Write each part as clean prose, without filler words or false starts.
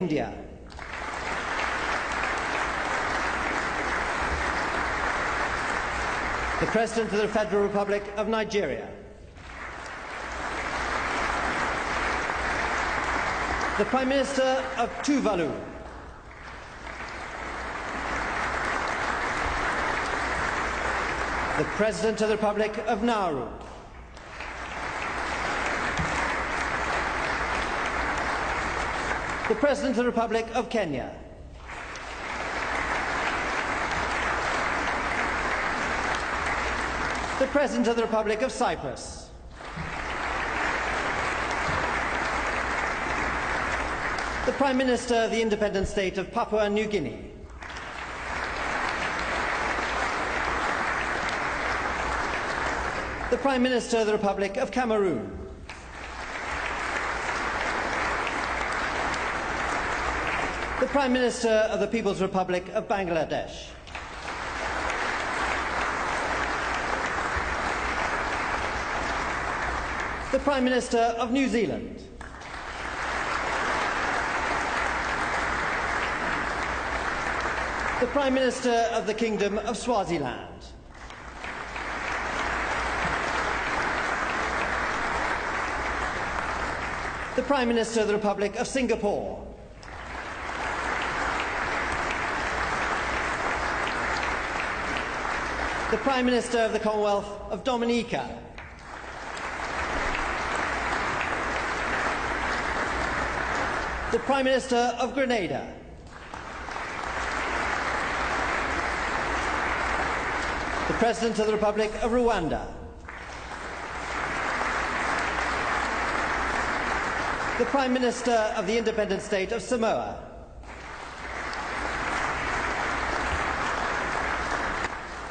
India. The President of the Federal Republic of Nigeria. The Prime Minister of Tuvalu. The President of the Republic of Nauru. The President of the Republic of Kenya. The President of the Republic of Cyprus. The Prime Minister of the Independent State of Papua New Guinea. The Prime Minister of the Republic of Cameroon. The Prime Minister of the People's Republic of Bangladesh. The Prime Minister of New Zealand. The Prime Minister of the Kingdom of Swaziland. The Prime Minister of the Republic of Singapore. The Prime Minister of the Commonwealth of Dominica. The Prime Minister of Grenada. The President of the Republic of Rwanda. The Prime Minister of the Independent State of Samoa.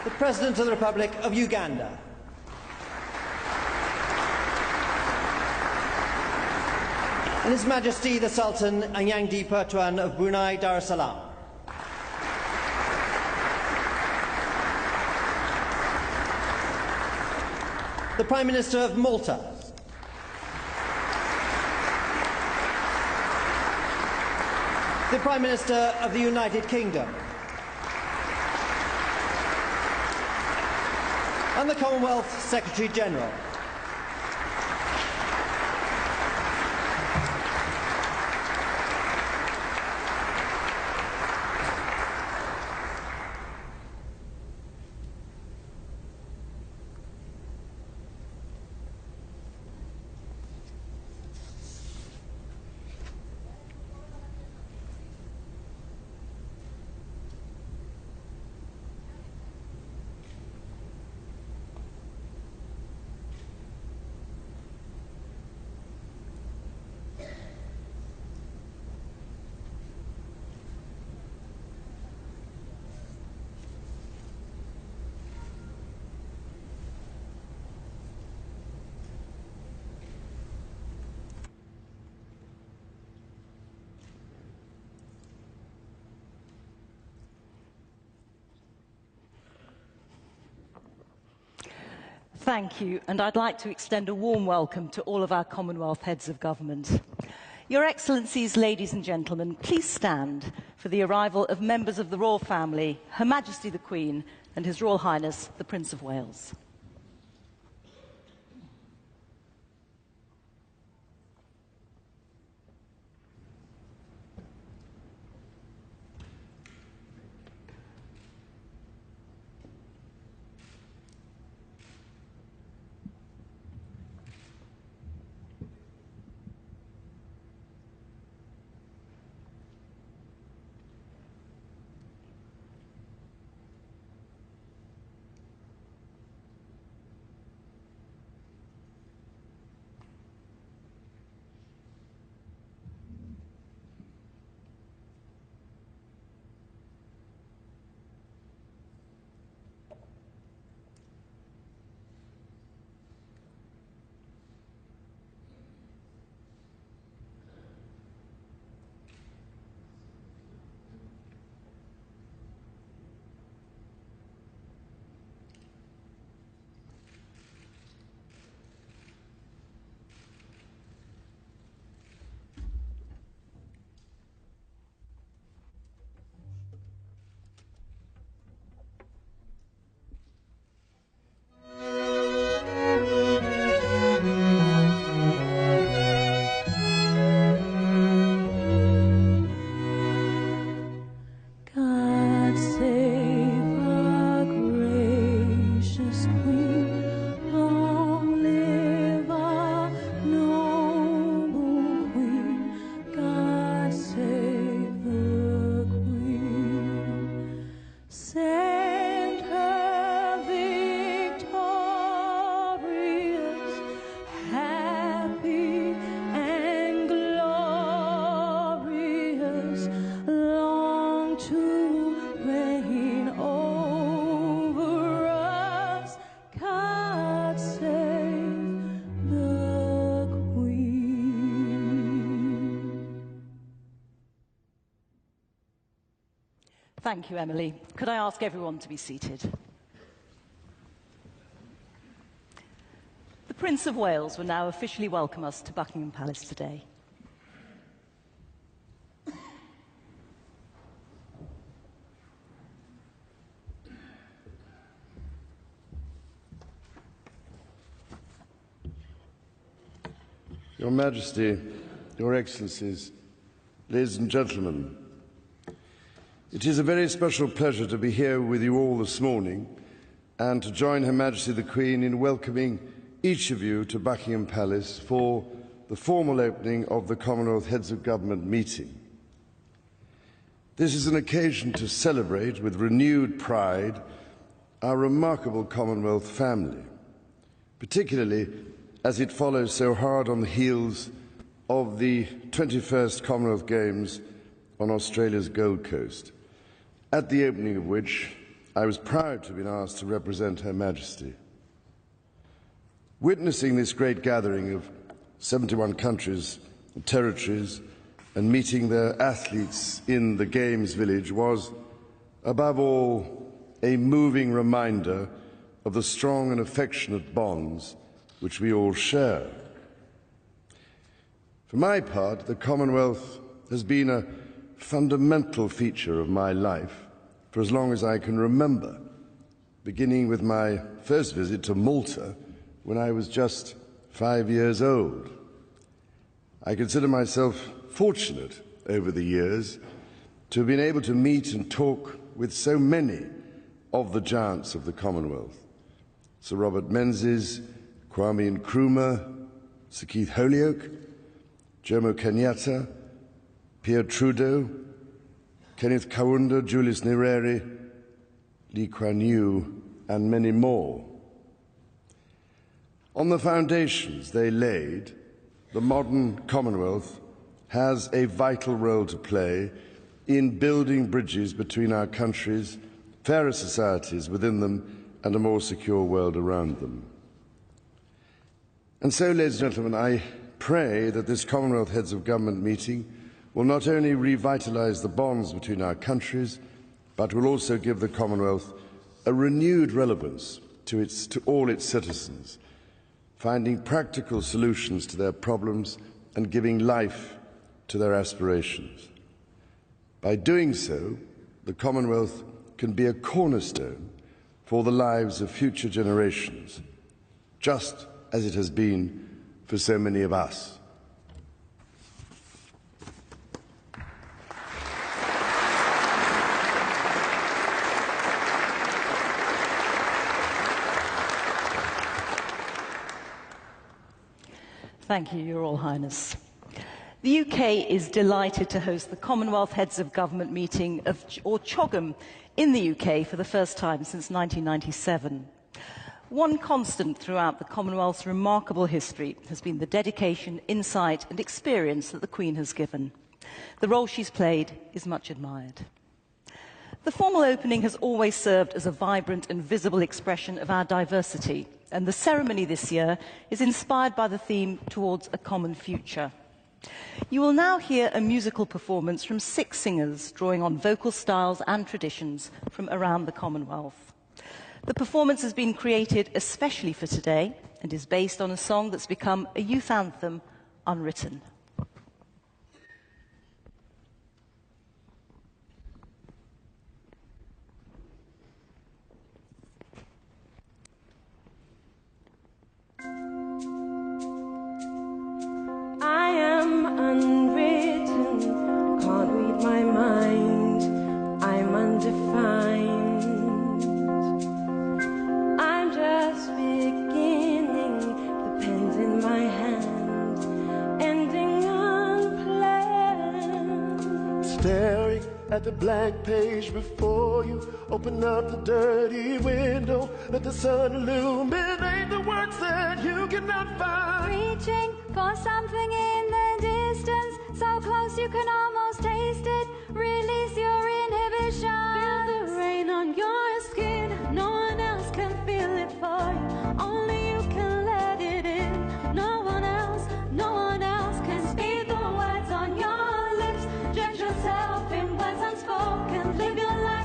The President of the Republic of Uganda. And His Majesty the Sultan Anyangdi Pertuan of Brunei Darussalam. The Prime Minister of Malta. The Prime Minister of the United Kingdom. And the Commonwealth Secretary General. Thank you, and I'd like to extend a warm welcome to all of our Commonwealth heads of government. Your Excellencies, ladies and gentlemen, please stand for the arrival of members of the Royal Family, Her Majesty the Queen and His Royal Highness the Prince of Wales. Thank you, Emily. Could I ask everyone to be seated? The Prince of Wales will now officially welcome us to Buckingham Palace today. Your Majesty, Your Excellencies, ladies and gentlemen, it is a very special pleasure to be here with you all this morning and to join Her Majesty the Queen in welcoming each of you to Buckingham Palace for the formal opening of the Commonwealth Heads of Government meeting. This is an occasion to celebrate with renewed pride our remarkable Commonwealth family, particularly as it follows so hard on the heels of the 21st Commonwealth Games on Australia's Gold Coast, at the opening of which I was proud to have been asked to represent Her Majesty. Witnessing this great gathering of 71 countries and territories and meeting their athletes in the Games village was, above all, a moving reminder of the strong and affectionate bonds which we all share. For my part, the Commonwealth has been a fundamental feature of my life for as long as I can remember, beginning with my first visit to Malta when I was just 5 years old. I consider myself fortunate over the years to have been able to meet and talk with so many of the giants of the Commonwealth: Sir Robert Menzies, Kwame Nkrumah, Sir Keith Holyoake, Jomo Kenyatta, Pierre Trudeau, Kenneth Kaunda, Julius Nyerere, Lee Kuan Yew, and many more. On the foundations they laid, the modern Commonwealth has a vital role to play in building bridges between our countries, fairer societies within them, and a more secure world around them. And so, ladies and gentlemen, I pray that this Commonwealth Heads of Government meeting will not only revitalise the bonds between our countries, but will also give the Commonwealth a renewed relevance to all its citizens, finding practical solutions to their problems and giving life to their aspirations. By doing so, the Commonwealth can be a cornerstone for the lives of future generations, just as it has been for so many of us. Thank you, Your Royal Highness. The UK is delighted to host the Commonwealth Heads of Government meeting, or chogm, in the UK for the first time since 1997. One constant throughout the Commonwealth's remarkable history has been the dedication, insight and experience that the Queen has given. The role she's played is much admired. The formal opening has always served as a vibrant and visible expression of our diversity, and the ceremony this year is inspired by the theme Towards a Common Future. You will now hear a musical performance from 6 singers drawing on vocal styles and traditions from around the Commonwealth. The performance has been created especially for today and is based on a song that's become a youth anthem, Unwritten. I am unwritten, can't read my mind, I'm undefined. I'm just beginning, the pen's in my hand, ending unplanned. Staring at the blank page before you, open up the dirty window, let the sun illuminate the words that you cannot find. Reaching for something in the distance, so close you can almost taste it. Release your inhibitions. Feel the rain on your skin, no one else can feel it for you, only you can let it in. No one else can speak the words on your lips. Drench yourself in words unspoken, live your life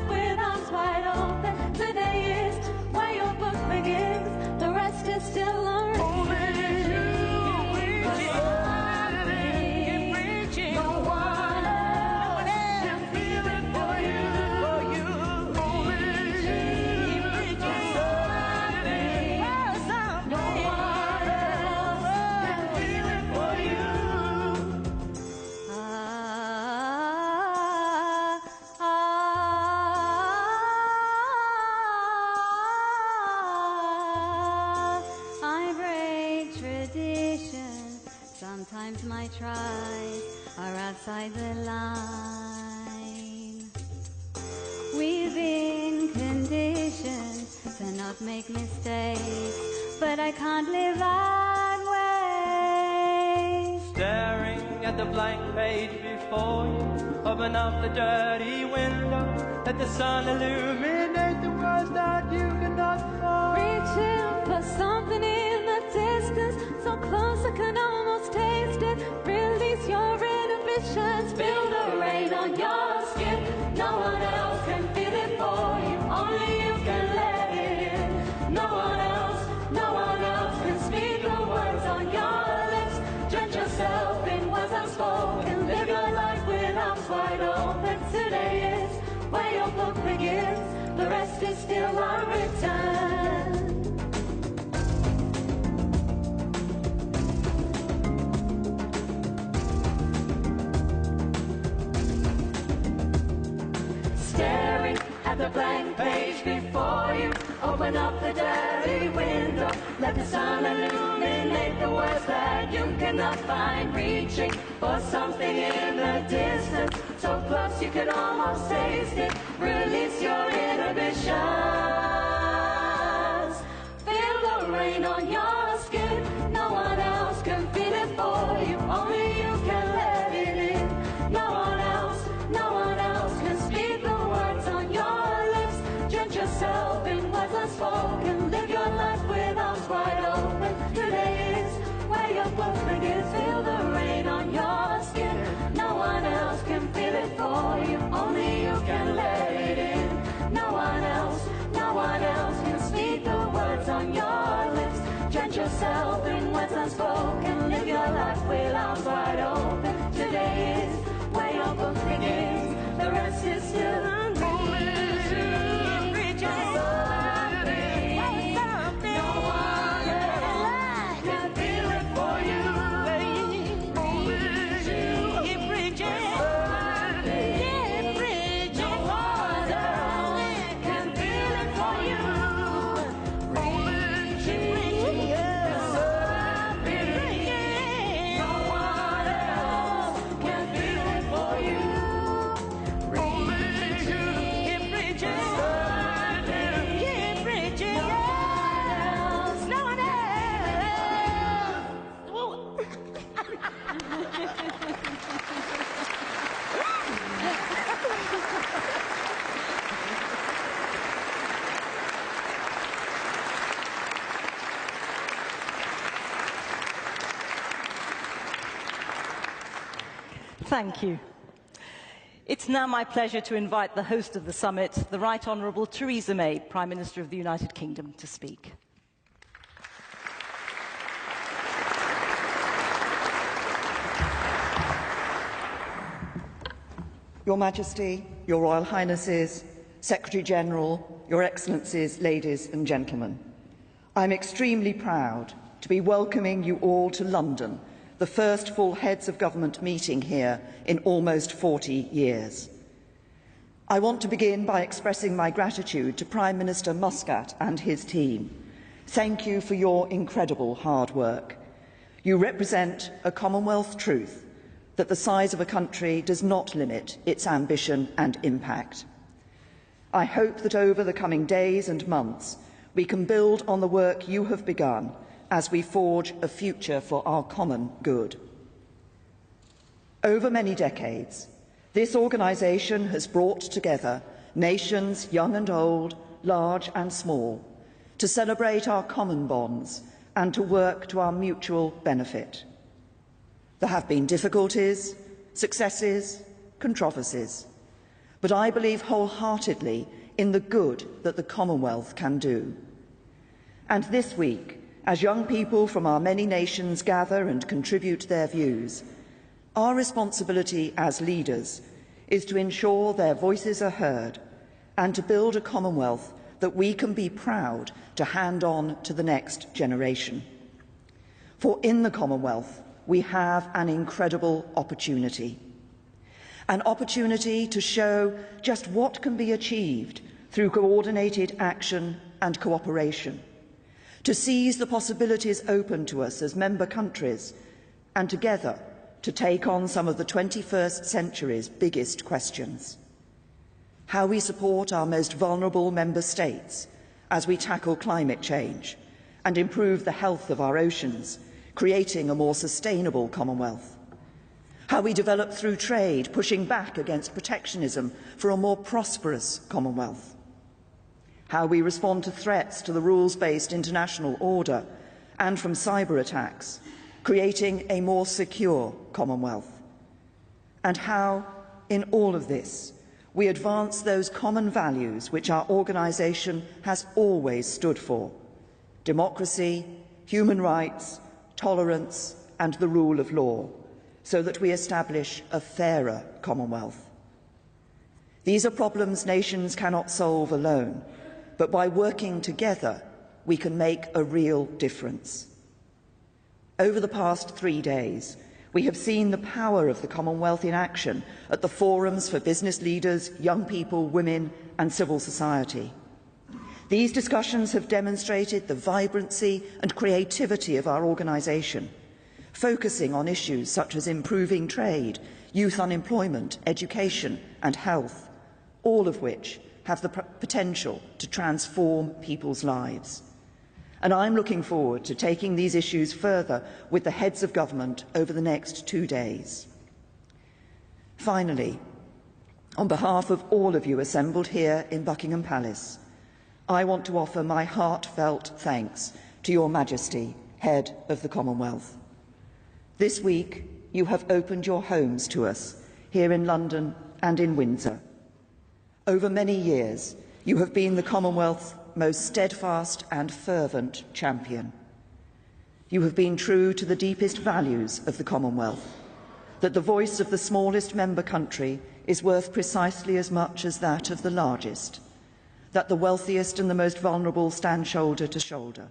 I can't live that way. Staring at the blank page before you, open up the dirty window, let the sun illuminate the words that you cannot find. Reaching for something in the distance, so close I can almost taste it. Release your inhibitions, feel the rain on your skin. No one else can feel it for you, only you can let it in. No one else can speak the words on your lips. Drench yourself in words unspoken, live your life with arms wide open. Today is where your book begins, the rest is still unwritten. Staring at the blank page before you, open up the dirty window, let the sun illuminate the words that you cannot find. Reaching for something in the distance, so close you can almost taste it. Release your inhibitions, feel the rain on your skin. No one else can feel it for you, only you can let it in. No one else can speak the words on your lips. Drench yourself in words unspoken, live your life with arms wide open. Today is where your book begins, feel the rain on your skin. No one else can feel it for you, only you can let it in. No one else can speak the words on your lips. Drench yourself in words unspoken, live your life with arms wide open. Today is where your book begins, the rest is still unwritten. No one else can feel it for you. Keep reaching. No one else can feel it for you. Keep reaching. No one else can feel it for you. Keep reaching. Keep reaching. No one else. Thank you. It's now my pleasure to invite the host of the summit, the Right Honourable Theresa May, Prime Minister of the United Kingdom, to speak. Your Majesty, Your Royal Highnesses, Secretary-General, Your Excellencies, ladies and gentlemen, I'm extremely proud to be welcoming you all to London, the first full Heads of Government meeting here in almost 40 years. I want to begin by expressing my gratitude to Prime Minister Muscat and his team. Thank you for your incredible hard work. You represent a Commonwealth truth that the size of a country does not limit its ambition and impact. I hope that over the coming days and months we can build on the work you have begun as we forge a future for our common good. Over many decades, this organisation has brought together nations young and old, large and small, to celebrate our common bonds and to work to our mutual benefit. There have been difficulties, successes, controversies, but I believe wholeheartedly in the good that the Commonwealth can do. And this week, as young people from our many nations gather and contribute their views, our responsibility as leaders is to ensure their voices are heard and to build a Commonwealth that we can be proud to hand on to the next generation. For in the Commonwealth, we have an incredible opportunity. An opportunity to show just what can be achieved through coordinated action and cooperation, to seize the possibilities open to us as member countries, and together to take on some of the 21st century's biggest questions. How we support our most vulnerable member states as we tackle climate change and improve the health of our oceans, creating a more sustainable Commonwealth. How we develop through trade, pushing back against protectionism for a more prosperous Commonwealth. How we respond to threats to the rules-based international order and from cyber attacks, creating a more secure Commonwealth. And how, in all of this, we advance those common values which our organisation has always stood for: democracy, human rights, tolerance and the rule of law, so that we establish a fairer Commonwealth. These are problems nations cannot solve alone, but by working together, we can make a real difference. Over the past 3 days, we have seen the power of the Commonwealth in action at the forums for business leaders, young people, women and civil society. These discussions have demonstrated the vibrancy and creativity of our organisation, focusing on issues such as improving trade, youth unemployment, education and health, all of which have the potential to transform people's lives. And I'm looking forward to taking these issues further with the heads of government over the next 2 days. Finally, on behalf of all of you assembled here in Buckingham Palace, I want to offer my heartfelt thanks to Your Majesty, Head of the Commonwealth. This week, you have opened your homes to us here in London and in Windsor. Over many years, you have been the Commonwealth's most steadfast and fervent champion. You have been true to the deepest values of the Commonwealth, that the voice of the smallest member country is worth precisely as much as that of the largest, that the wealthiest and the most vulnerable stand shoulder to shoulder.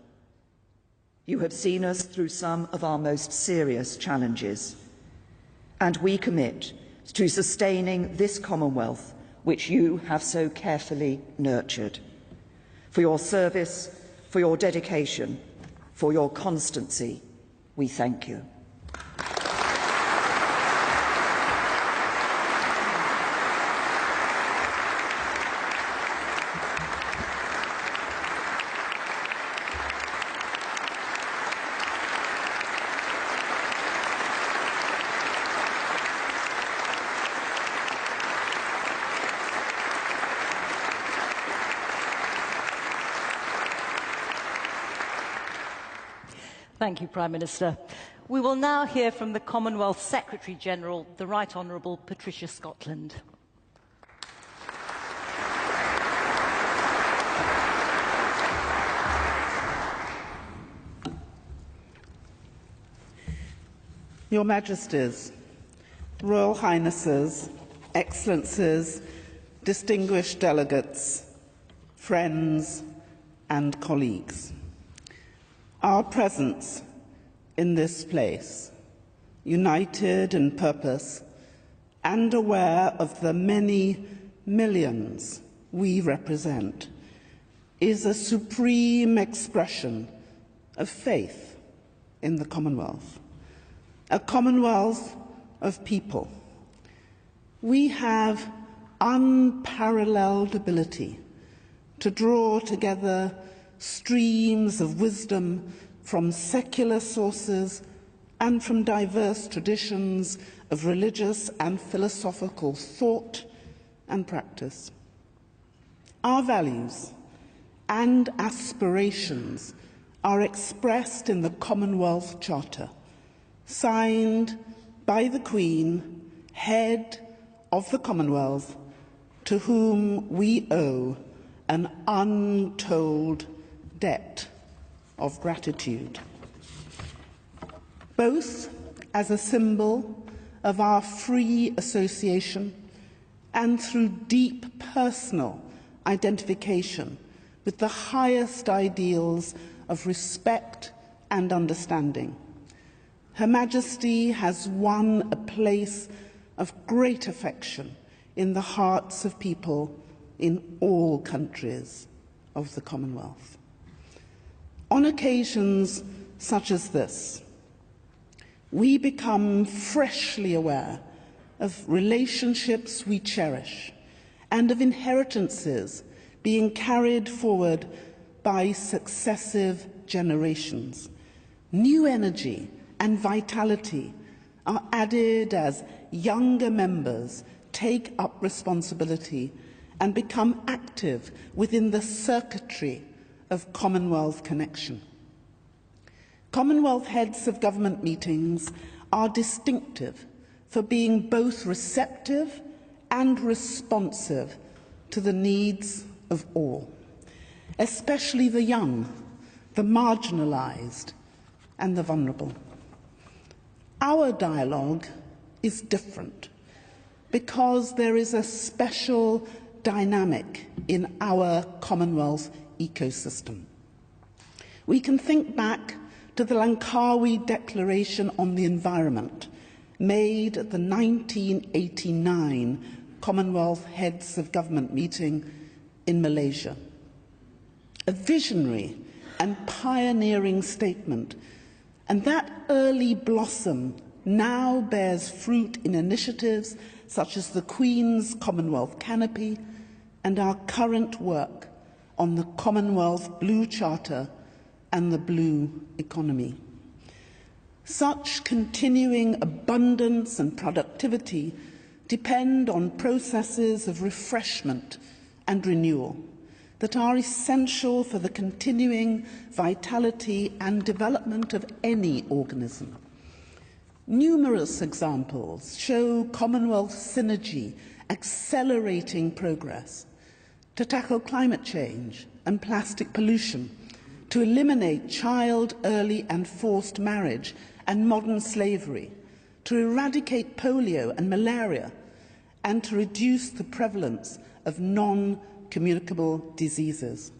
You have seen us through some of our most serious challenges, and we commit to sustaining this Commonwealth which you have so carefully nurtured. For your service, for your dedication, for your constancy, we thank you. Thank you, Prime Minister. We will now hear from the Commonwealth Secretary-General, the Right Honourable Patricia Scotland. Your Majesties, Royal Highnesses, Excellencies, distinguished delegates, friends and colleagues. Our presence in this place, united in purpose and aware of the many millions we represent, is a supreme expression of faith in the Commonwealth, a Commonwealth of people. We have unparalleled ability to draw together streams of wisdom from secular sources and from diverse traditions of religious and philosophical thought and practice. Our values and aspirations are expressed in the Commonwealth Charter, signed by the Queen, head of the Commonwealth, to whom we owe an untold debt of gratitude, both as a symbol of our free association and through deep personal identification with the highest ideals of respect and understanding. Her Majesty has won a place of great affection in the hearts of people in all countries of the Commonwealth. On occasions such as this, we become freshly aware of relationships we cherish and of inheritances being carried forward by successive generations. New energy and vitality are added as younger members take up responsibility and become active within the circuitry of Commonwealth connection. Commonwealth heads of government meetings are distinctive for being both receptive and responsive to the needs of all, especially the young, the marginalised, and the vulnerable. Our dialogue is different because there is a special dynamic in our Commonwealth ecosystem. We can think back to the Langkawi Declaration on the Environment, made at the 1989 Commonwealth Heads of Government meeting in Malaysia. A visionary and pioneering statement, and that early blossom now bears fruit in initiatives such as the Queen's Commonwealth Canopy and our current work on the Commonwealth Blue Charter and the Blue Economy. Such continuing abundance and productivity depend on processes of refreshment and renewal that are essential for the continuing vitality and development of any organism. Numerous examples show Commonwealth synergy accelerating progress to tackle climate change and plastic pollution, to eliminate child, early and forced marriage and modern slavery, to eradicate polio and malaria, and to reduce the prevalence of non-communicable diseases,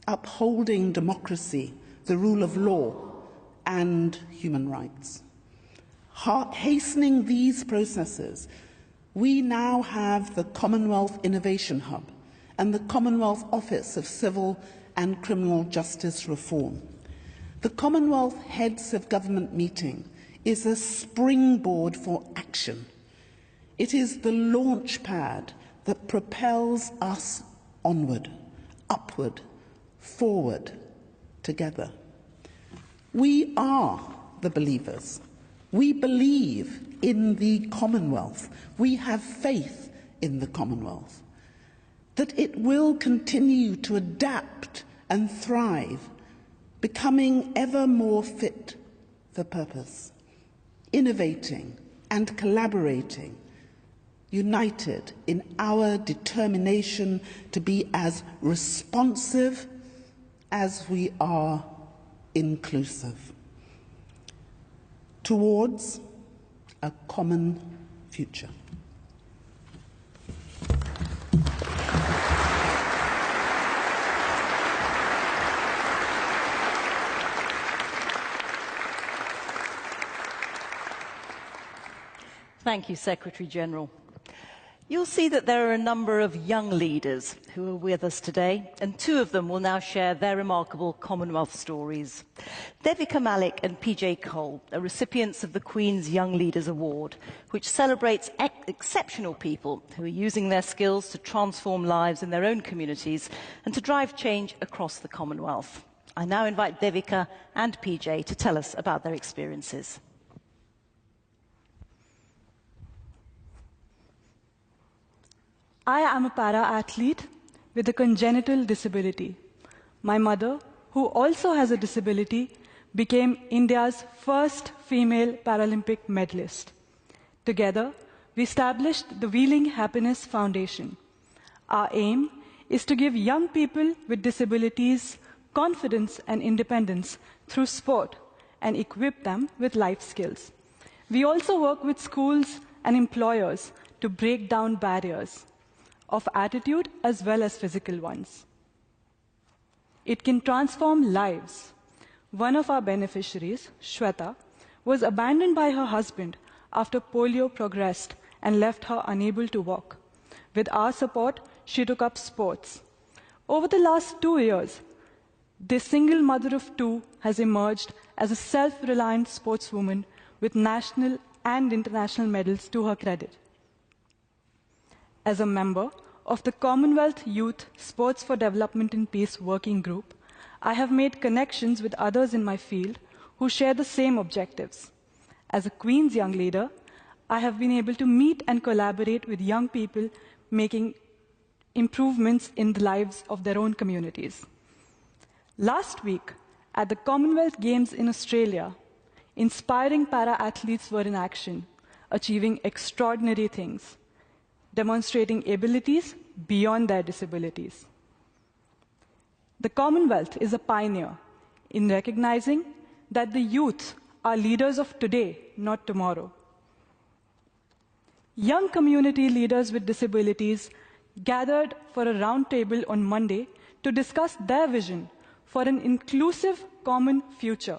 upholding democracy, the rule of law, and human rights. Hastening these processes, we now have the Commonwealth Innovation Hub and the Commonwealth Office of Civil and Criminal Justice Reform. The Commonwealth Heads of Government meeting is a springboard for action. It is the launch pad that propels us onward, upward, forward, together. We are the believers. We believe in the Commonwealth. We have faith in the Commonwealth, that it will continue to adapt and thrive, becoming ever more fit for purpose, innovating and collaborating, united in our determination to be as responsive as we are inclusive, towards a common future. Thank you, Secretary-General. You'll see that there are a number of young leaders who are with us today, and two of them will now share their remarkable Commonwealth stories. Devika Malik and PJ Cole are recipients of the Queen's Young Leaders Award, which celebrates exceptional people who are using their skills to transform lives in their own communities and to drive change across the Commonwealth. I now invite Devika and PJ to tell us about their experiences. I am a para-athlete with a congenital disability. My mother, who also has a disability, became India's first female Paralympic medalist. Together, we established the Wheeling Happiness Foundation. Our aim is to give young people with disabilities confidence and independence through sport and equip them with life skills. We also work with schools and employers to break down barriers of attitude as well as physical ones. It can transform lives. One of our beneficiaries, Shweta, was abandoned by her husband after polio progressed and left her unable to walk. With our support, she took up sports. Over the last 2 years, this single mother of two has emerged as a self-reliant sportswoman with national and international medals to her credit. As a member of the Commonwealth Youth Sports for Development and Peace Working Group, I have made connections with others in my field who share the same objectives. As a Queen's Young Leader, I have been able to meet and collaborate with young people making improvements in the lives of their own communities. Last week, at the Commonwealth Games in Australia, inspiring para-athletes were in action, achieving extraordinary things, demonstrating abilities beyond their disabilities. The Commonwealth is a pioneer in recognizing that the youth are leaders of today, not tomorrow. Young community leaders with disabilities gathered for a roundtable on Monday to discuss their vision for an inclusive common future.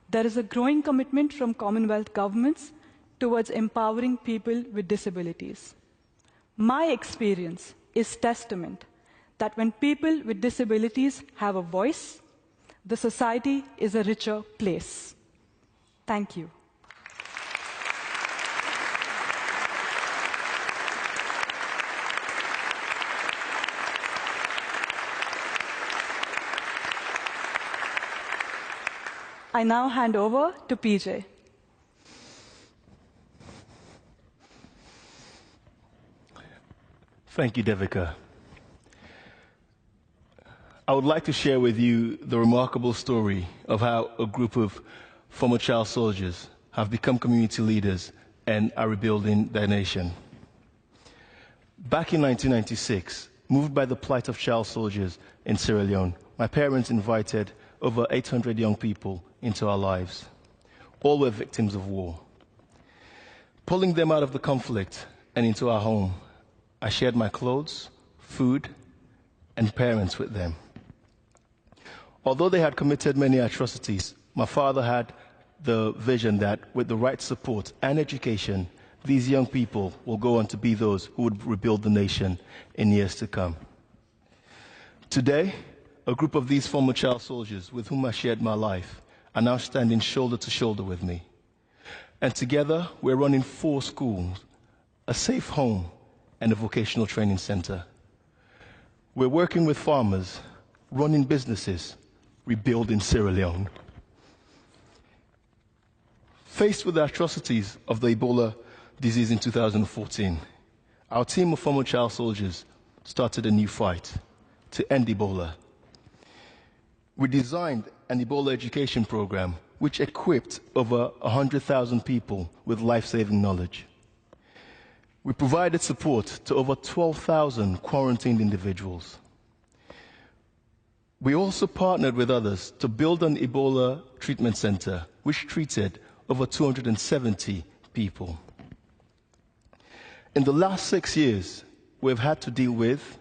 There is a growing commitment from Commonwealth governments towards empowering people with disabilities. My experience is testament that when people with disabilities have a voice, the society is a richer place. Thank you. I now hand over to PJ. Thank you, Devika. I would like to share with you the remarkable story of how a group of former child soldiers have become community leaders and are rebuilding their nation. Back in 1996, moved by the plight of child soldiers in Sierra Leone, my parents invited over 800 young people into our lives. All were victims of war. Pulling them out of the conflict and into our home, I shared my clothes, food, and parents with them. Although they had committed many atrocities, my father had the vision that with the right support and education, these young people will go on to be those who would rebuild the nation in years to come. Today, a group of these former child soldiers with whom I shared my life are now standing shoulder to shoulder with me. And together, we're running 4 schools, a safe home, and a vocational training center. We're working with farmers, running businesses, rebuilding Sierra Leone. Faced with the atrocities of the Ebola disease in 2014, our team of former child soldiers started a new fight to end Ebola. We designed an Ebola education program which equipped over 100,000 people with life-saving knowledge. We provided support to over 12,000 quarantined individuals. We also partnered with others to build an Ebola treatment center, which treated over 270 people. In the last 6 years, we've had to deal with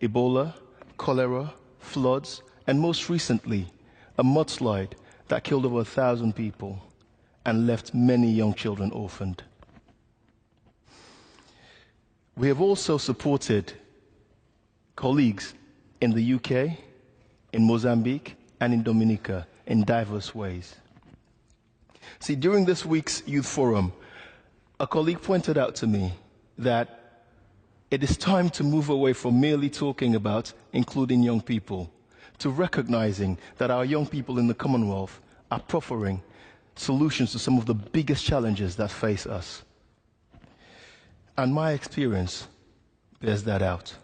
Ebola, cholera, floods, and most recently, a mudslide that killed over 1,000 people and left many young children orphaned. We have also supported colleagues in the UK, in Mozambique, and in Dominica in diverse ways. See, during this week's Youth Forum, a colleague pointed out to me that it is time to move away from merely talking about including young people to recognizing that our young people in the Commonwealth are proffering solutions to some of the biggest challenges that face us. And my experience bears that out.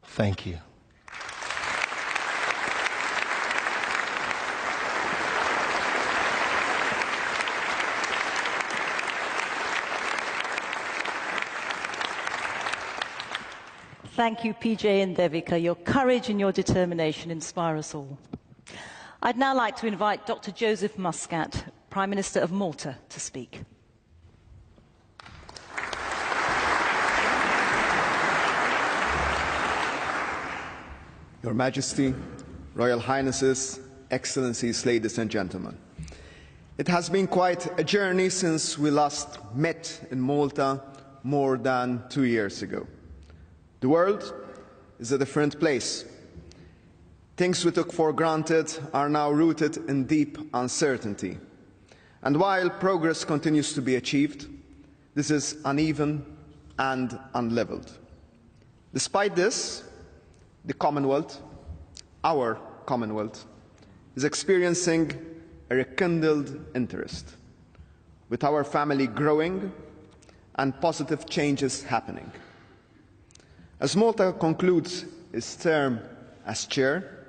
Thank you. Thank you, PJ and Devika. Your courage and your determination inspire us all. I'd now like to invite Dr. Joseph Muscat, Prime Minister of Malta, to speak. Your Majesty, Royal Highnesses, Excellencies, ladies and gentlemen. It has been quite a journey since we last met in Malta more than 2 years ago. The world is a different place. Things we took for granted are now rooted in deep uncertainty. And while progress continues to be achieved, this is uneven and unlevelled. Despite this, the Commonwealth, our Commonwealth, is experiencing a rekindled interest, with our family growing and positive changes happening. As Malta concludes its term as chair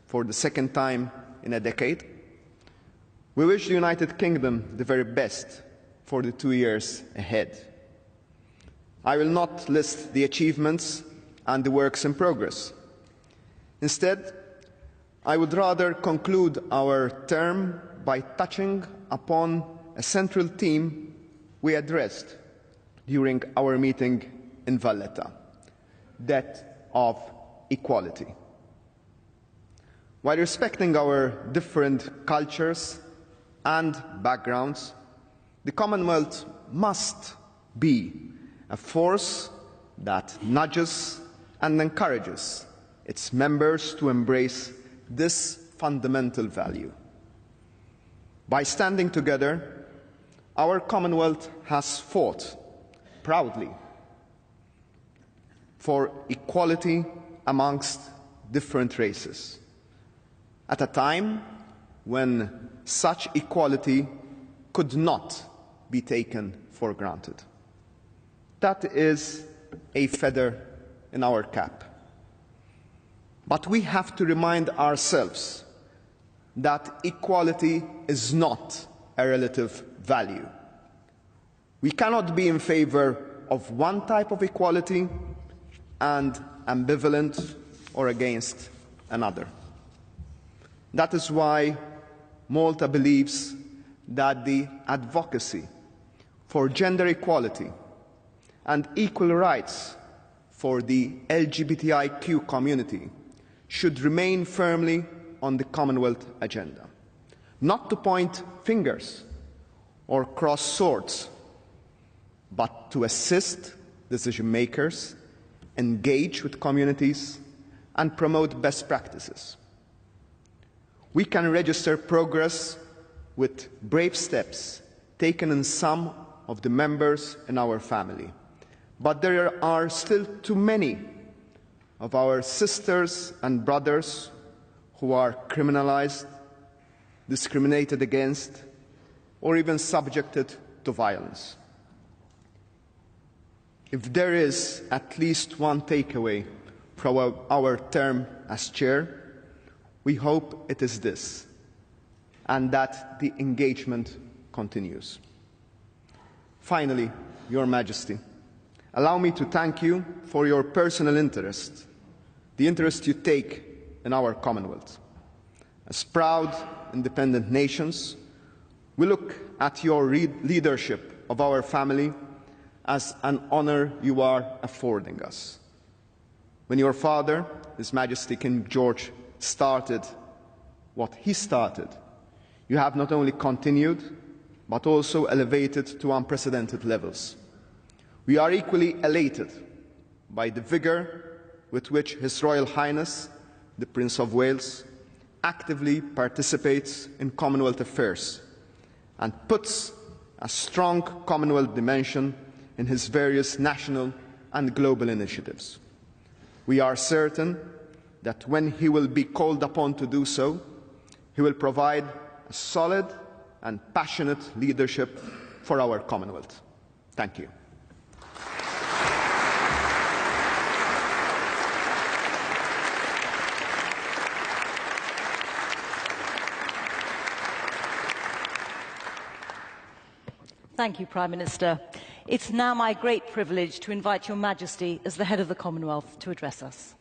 for the second time in a decade, we wish the United Kingdom the very best for the 2 years ahead. I will not list the achievements and the works in progress. Instead, I would rather conclude our term by touching upon a central theme we addressed during our meeting in Valletta, that of equality. While respecting our different cultures and backgrounds, the Commonwealth must be a force that nudges and encourages its members to embrace this fundamental value. By standing together, our Commonwealth has fought proudly for equality amongst different races, at a time when such equality could not be taken for granted. That is a feather in our cap. But we have to remind ourselves that equality is not a relative value. We cannot be in favor of one type of equality and ambivalent or against another. That is why Malta believes that the advocacy for gender equality and equal rights for the LGBTIQ community should remain firmly on the Commonwealth agenda, not to point fingers or cross swords, but to assist decision makers, engage with communities, and promote best practices. We can register progress with brave steps taken in some of the members in our family, but there are still too many of our sisters and brothers who are criminalized, discriminated against, or even subjected to violence. If there is at least one takeaway from our term as chair, we hope it is this, and that the engagement continues. Finally, Your Majesty, allow me to thank you for your personal interest, the interest you take in our Commonwealth. As proud, independent nations, we look at your leadership of our family as an honor you are affording us. When your father, His Majesty King George, started what he started, you have not only continued, but also elevated to unprecedented levels. We are equally elated by the vigour with which His Royal Highness, the Prince of Wales, actively participates in Commonwealth affairs and puts a strong Commonwealth dimension in his various national and global initiatives. We are certain that when he will be called upon to do so, he will provide a solid and passionate leadership for our Commonwealth. Thank you. Thank you, Prime Minister. It's now my great privilege to invite Your Majesty, as the head of the Commonwealth, to address us.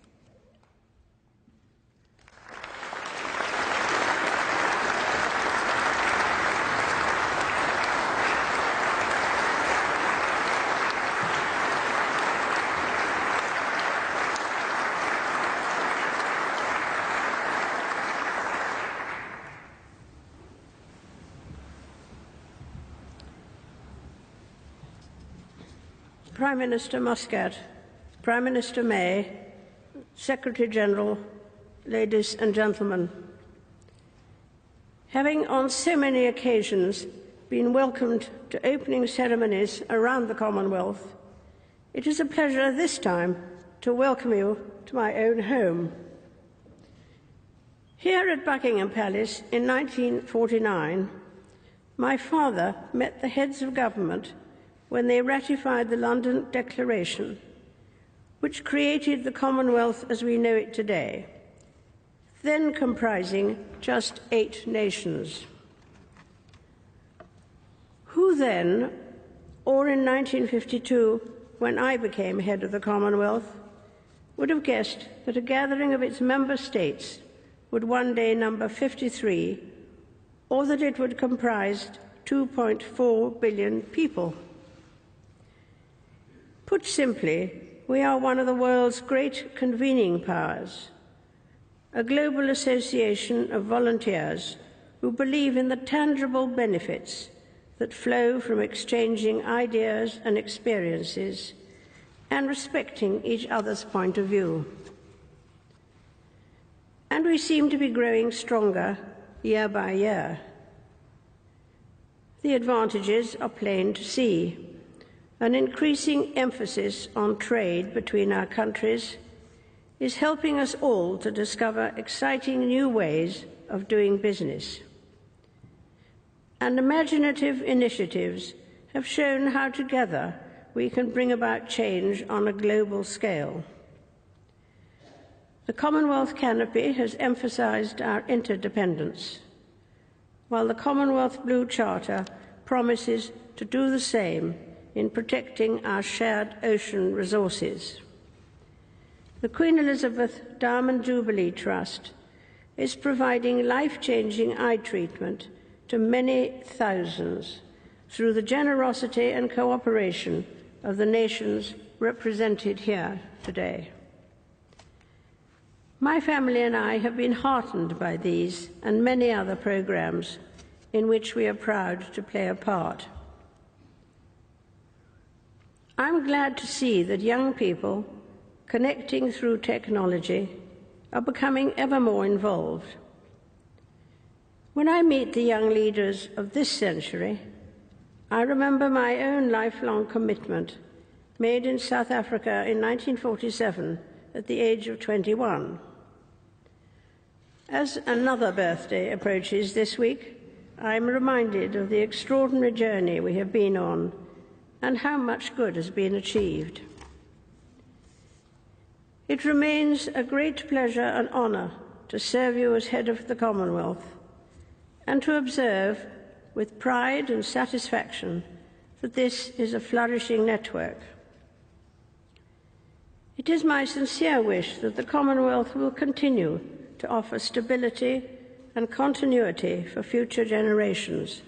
Prime Minister Muscat, Prime Minister May, Secretary-General, ladies and gentlemen. Having on so many occasions been welcomed to opening ceremonies around the Commonwealth, it is a pleasure this time to welcome you to my own home. Here at Buckingham Palace in 1949, my father met the heads of government when they ratified the London Declaration, which created the Commonwealth as we know it today, then comprising just 8 nations. Who then, or in 1952, when I became head of the Commonwealth, would have guessed that a gathering of its member states would one day number 53, or that it would comprise 2.4 billion people? Put simply, we are one of the world's great convening powers, a global association of volunteers who believe in the tangible benefits that flow from exchanging ideas and experiences and respecting each other's point of view. And we seem to be growing stronger year by year. The advantages are plain to see. An increasing emphasis on trade between our countries is helping us all to discover exciting new ways of doing business. And imaginative initiatives have shown how together we can bring about change on a global scale. The Commonwealth canopy has emphasised our interdependence, while the Commonwealth Blue Charter promises to do the same in protecting our shared ocean resources. The Queen Elizabeth Diamond Jubilee Trust is providing life-changing eye treatment to many thousands through the generosity and cooperation of the nations represented here today. My family and I have been heartened by these and many other programs in which we are proud to play a part. I'm glad to see that young people, connecting through technology, are becoming ever more involved. When I meet the young leaders of this century, I remember my own lifelong commitment made in South Africa in 1947 at the age of 21. As another birthday approaches this week, I'm reminded of the extraordinary journey we have been on and how much good has been achieved. It remains a great pleasure and honour to serve you as head of the Commonwealth and to observe with pride and satisfaction that this is a flourishing network. It is my sincere wish that the Commonwealth will continue to offer stability and continuity for future generations,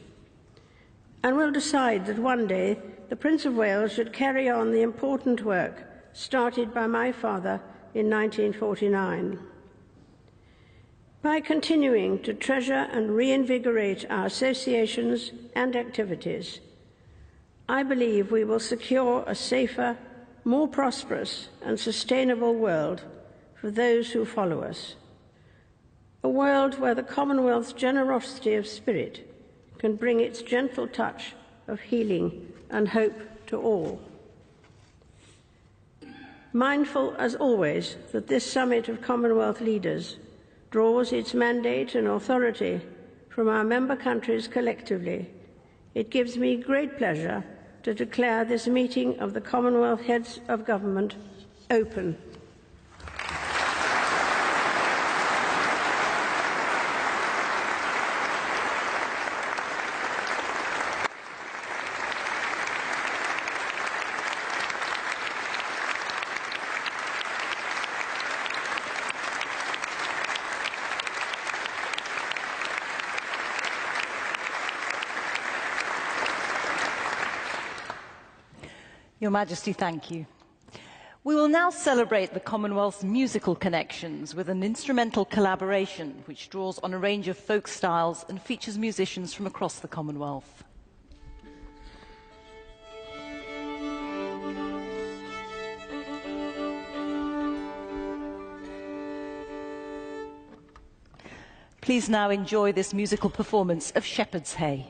and will decide that one day the Prince of Wales should carry on the important work started by my father in 1949. By continuing to treasure and reinvigorate our associations and activities, I believe we will secure a safer, more prosperous and sustainable world for those who follow us. A world where the Commonwealth's generosity of spirit can bring its gentle touch of healing and hope to all. Mindful, as always, that this summit of Commonwealth leaders draws its mandate and authority from our member countries collectively, it gives me great pleasure to declare this meeting of the Commonwealth Heads of Government open. Your Majesty, thank you. We will now celebrate the Commonwealth's musical connections with an instrumental collaboration which draws on a range of folk styles and features musicians from across the Commonwealth. Please now enjoy this musical performance of Shepherd's Hay.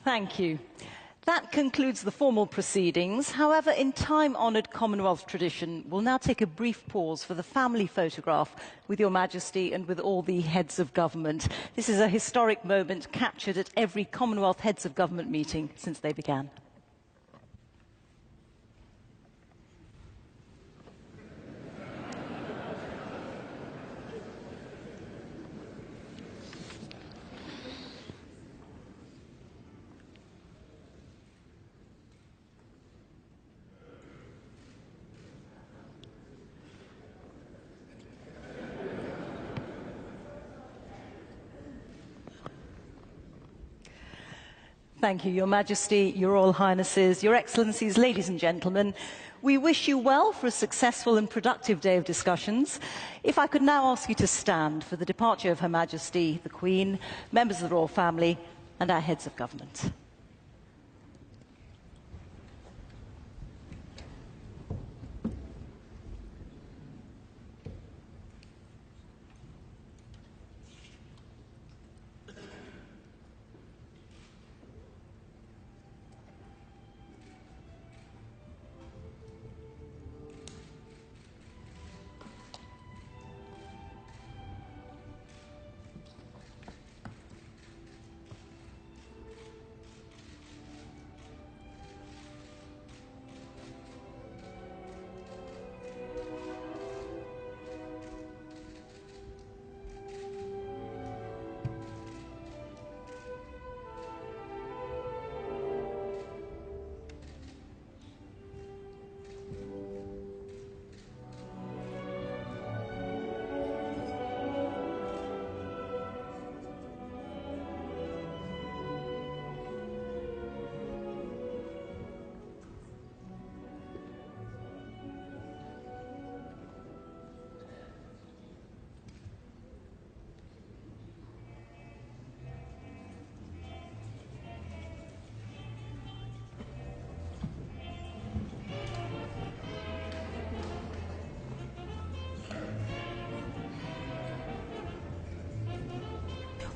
Thank you. That concludes the formal proceedings. However, in time-honoured Commonwealth tradition, we'll now take a brief pause for the family photograph with Your Majesty and with all the heads of government. This is a historic moment captured at every Commonwealth heads of government meeting since they began. Thank you, Your Majesty, Your Royal Highnesses, Your Excellencies, ladies and gentlemen. We wish you well for a successful and productive day of discussions. If I could now ask you to stand for the departure of Her Majesty, the Queen, members of the Royal Family, and our heads of government.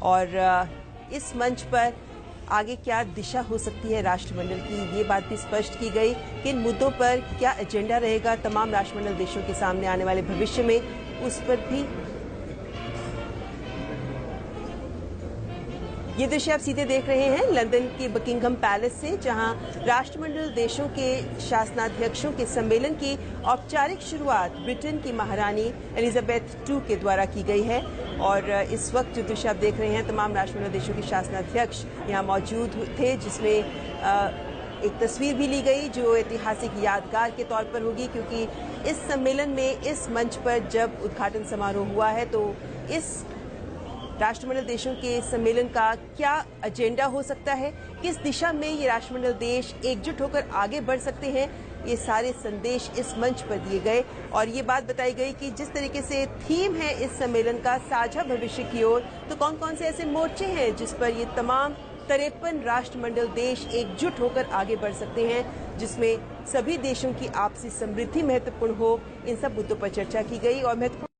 और इस मंच पर आगे क्या दिशा हो सकती है राष्ट्रमंडल की, ये बात भी स्पष्ट की गई कि इन मुद्दों पर क्या एजेंडा रहेगा तमाम राष्ट्रमंडल देशों के सामने आने वाले भविष्य में, उस पर भी ये दृश्य आप सीधे देख रहे हैं लंदन के बकिंघम पैलेस से, जहां राष्ट्रमंडल देशों के शासनाध्यक्षों के सम्मेलन की औपचारिक शुरुआत ब्रिटेन की महारानी एलिजाबेथ II के द्वारा की गई है। और इस वक्त जो दृश्य आप देख रहे हैं, तमाम राष्ट्रमंडल देशों के शासनाध्यक्ष यहाँ मौजूद थे, जिसमें एक तस्वीर भी ली गई जो ऐतिहासिक यादगार के तौर पर होगी, क्योंकि इस सम्मेलन में, इस मंच पर जब उद्घाटन समारोह हुआ है, तो इस राष्ट्रमंडल देशों के सम्मेलन का क्या एजेंडा हो सकता है, किस दिशा में ये राष्ट्रमंडल देश एकजुट होकर आगे बढ़ सकते हैं, ये सारे संदेश इस मंच पर दिए गए। और ये बात बताई गई कि जिस तरीके से थीम है इस सम्मेलन का, साझा भविष्य की ओर, तो कौन कौन से ऐसे मोर्चे हैं जिस पर ये तमाम 53 राष्ट्रमंडल देश एकजुट होकर आगे बढ़ सकते हैं, जिसमें सभी देशों की आपसी समृद्धि महत्वपूर्ण हो। इन सब मुद्दों पर चर्चा की गई और महत्वपूर्ण